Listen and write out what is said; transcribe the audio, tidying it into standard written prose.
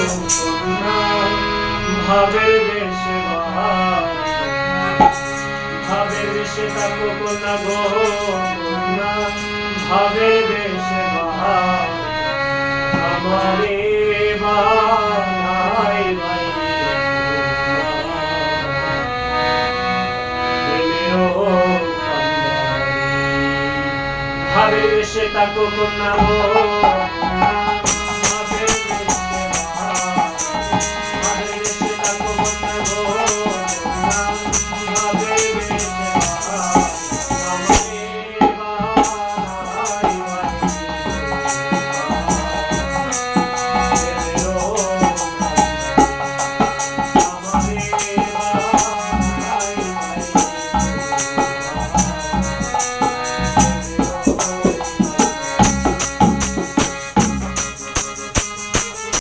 কন্যা ভাবের বেশে ভাবের বেশে থাকো কন্যা গো কন্যা ভাবের বেশে আমারে বানাই ভাই ভাবের বেশে থাকো কন্যা গো